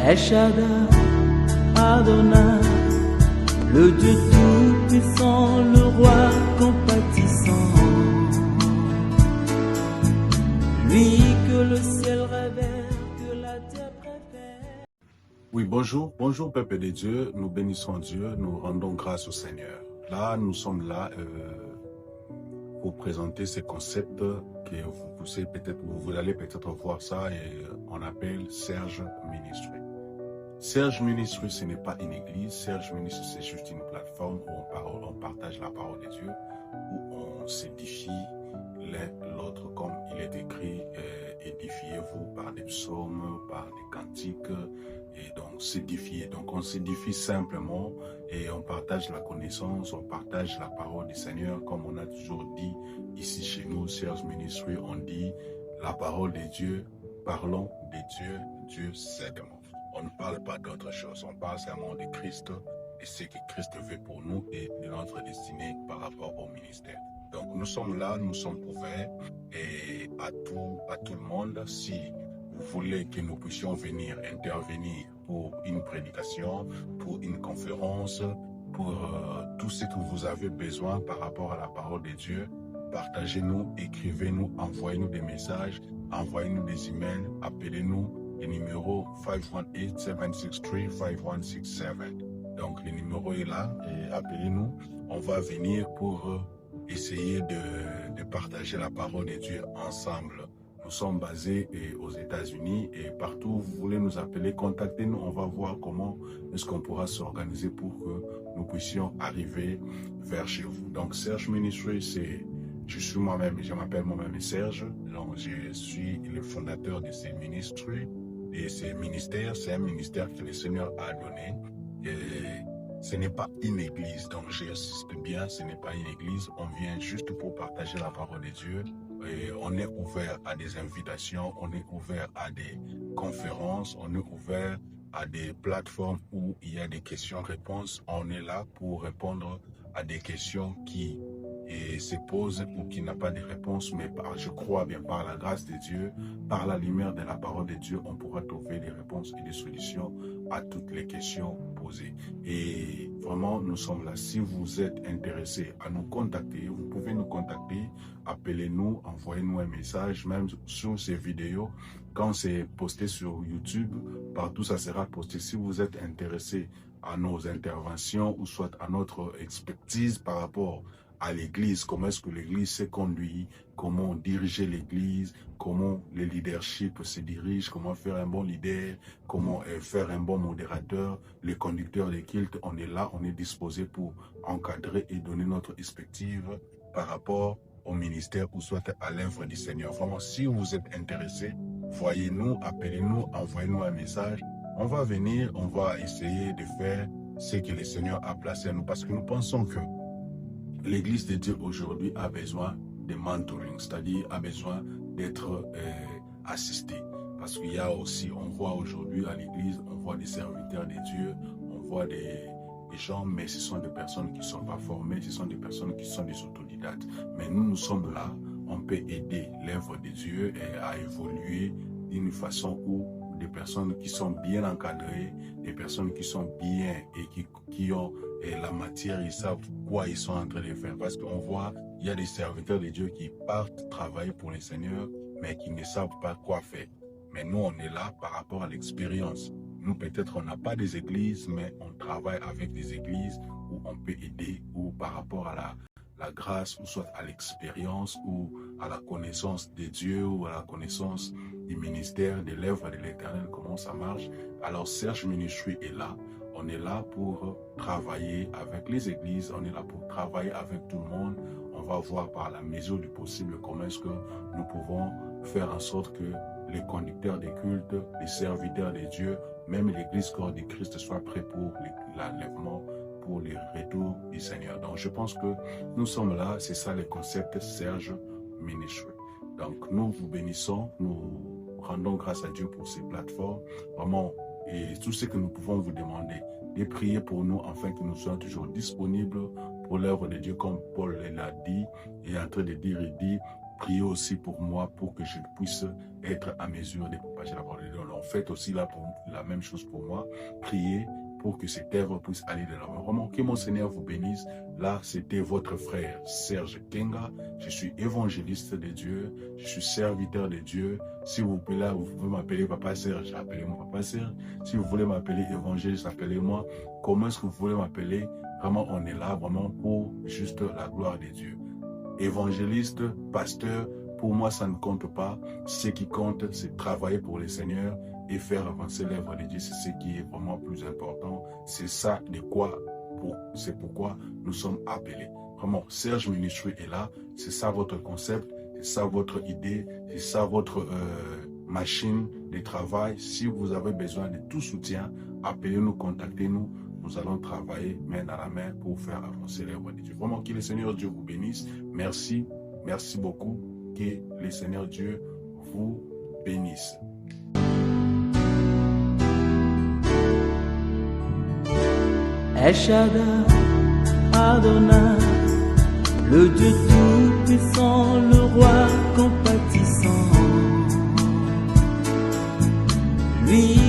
El Shaddai, Adonai, le Dieu tout-puissant, le roi compatissant, lui que le ciel révère, que la terre préfère. Oui, bonjour peuple de Dieu, nous bénissons Dieu, nous rendons grâce au Seigneur. Là, nous sommes là pour présenter ce concept que vous allez peut-être voir ça et on appelle Serge Ministry. Serge Ministry, ce n'est pas une église. Serge Ministry, c'est juste une plateforme où on partage la parole de Dieu, où on s'édifie l'un l'autre, comme il est écrit, édifiez-vous par des psaumes, par des cantiques, et donc s'édifier. Donc on s'édifie simplement et on partage la connaissance, on partage la parole du Seigneur, comme on a toujours dit ici chez nous, Serge Ministry, on dit la parole de Dieu, parlons de Dieu, Dieu seulement. On ne parle pas d'autre chose, on parle seulement de Christ et ce que Christ veut pour nous et de notre destinée par rapport au ministère. Donc nous sommes là, nous sommes ouverts et à tout le monde. Si vous voulez que nous puissions venir intervenir pour une prédication, pour une conférence, pour tout ce que vous avez besoin par rapport à la parole de Dieu, partagez-nous, écrivez-nous, envoyez-nous des messages, envoyez-nous des emails, appelez-nous. Le numéro 518-763-5167. Donc, le numéro est là et appelez-nous. On va venir pour essayer de partager la parole de Dieu ensemble. Nous sommes basés aux États-Unis et partout où vous voulez nous appeler, contactez-nous. On va voir comment est-ce qu'on pourra s'organiser pour que nous puissions arriver vers chez vous. Donc, Serge Ministry, je suis moi-même, je m'appelle moi-même Serge. Donc, je suis le fondateur de ces ministries. Et ces ministères, c'est un ministère que le Seigneur a donné. Et ce n'est pas une église, donc j'insiste bien, ce n'est pas une église. On vient juste pour partager la parole de Dieu. Et on est ouvert à des invitations, on est ouvert à des conférences, on est ouvert à des plateformes où il y a des questions-réponses. On est là pour répondre à des questions qui se posent ou qui n'ont pas de réponse, mais je crois bien par la grâce de Dieu, par la lumière de la parole de Dieu, on pourra trouver des réponses et des solutions à toutes les questions posées. Et vraiment, nous sommes là. Si vous êtes intéressé à nous contacter, vous pouvez nous contacter, appelez-nous, envoyez-nous un message, même sur ces vidéos. Quand c'est posté sur YouTube, partout ça sera posté. Si vous êtes intéressé à nos interventions ou soit à notre expertise par rapport à l'église, comment est-ce que l'église se conduit, comment diriger l'église, comment le leadership se dirige, comment faire un bon leader, comment faire un bon modérateur, les conducteurs des cultes, on est là, on est disposé pour encadrer et donner notre perspective par rapport au ministère ou soit à l'œuvre du Seigneur. Vraiment, si vous êtes intéressé, voyez-nous, appelez-nous, envoyez-nous un message. On va venir, on va essayer de faire ce que le Seigneur a placé à nous parce que nous pensons que l'Église de Dieu aujourd'hui a besoin de mentoring, c'est-à-dire a besoin d'être assisté. Parce qu'il y a aussi, on voit aujourd'hui à l'Église, on voit des serviteurs de Dieu, on voit des gens, mais ce sont des personnes qui ne sont pas formées, ce sont des personnes qui sont des autodidactes. Mais nous sommes là, on peut aider l'œuvre de Dieu à évoluer d'une façon où des personnes qui sont bien encadrées, des personnes qui sont bien et qui ont la matière, ils savent quoi ils sont en train de faire. Parce qu'on voit, il y a des serviteurs de Dieu qui partent travailler pour le Seigneur, mais qui ne savent pas quoi faire. Mais nous, on est là par rapport à l'expérience. Nous, peut-être, on n'a pas des églises, mais on travaille avec des églises où on peut aider, ou par rapport à la grâce, ou soit à l'expérience, ou à la connaissance de Dieu, ou à la connaissance du ministère, de l'œuvre de l'Éternel, comment ça marche. Alors, Serge Ministry est là. On est là pour travailler avec les églises, on est là pour travailler avec tout le monde. On va voir par la mesure du possible comment est-ce que nous pouvons faire en sorte que les conducteurs des cultes, les serviteurs de Dieu, même l'église corps de Christ soient prêts pour l'enlèvement, pour le retour du Seigneur. Donc je pense que nous sommes là, c'est ça le concept Serge Ministry. Donc nous vous bénissons, nous rendons grâce à Dieu pour ces plateformes. Vraiment, et tout ce que nous pouvons vous demander, de prier pour nous afin que nous soyons toujours disponibles pour l'œuvre de Dieu, comme Paul l'a dit, et en train de dire, il dit, priez aussi pour moi pour que je puisse être à mesure de propager la parole de Dieu. Donc, faites aussi la même chose pour moi. Priez pour que cette œuvre puisse aller de l'avant. Vraiment, que mon Seigneur vous bénisse. Là, c'était votre frère Serge Kenga. Je suis évangéliste de Dieu. Je suis serviteur de Dieu. Si vous pouvez là, vous pouvez m'appeler Papa Serge. Appelez-moi Papa Serge. Si vous voulez m'appeler évangéliste, appelez-moi. Comment est-ce que vous voulez m'appeler? Vraiment, on est là vraiment pour juste la gloire de Dieu. Évangéliste, pasteur, pour moi, ça ne compte pas. Ce qui compte, c'est travailler pour le Seigneur et faire avancer l'œuvre de Dieu. C'est ce qui est vraiment plus important. C'est ça c'est pourquoi nous sommes appelés. Vraiment, Serge Ministry est là. C'est ça votre concept, c'est ça votre idée, c'est ça votre machine de travail. Si vous avez besoin de tout soutien, appelez-nous, contactez-nous. Nous allons travailler main dans la main pour faire avancer l'œuvre de Dieu. Vraiment, que le Seigneur Dieu vous bénisse. Merci, merci beaucoup. Que le Seigneur Dieu vous bénisse. El Shaddai, Adonai, le Dieu tout-puissant, le roi compatissant. Lui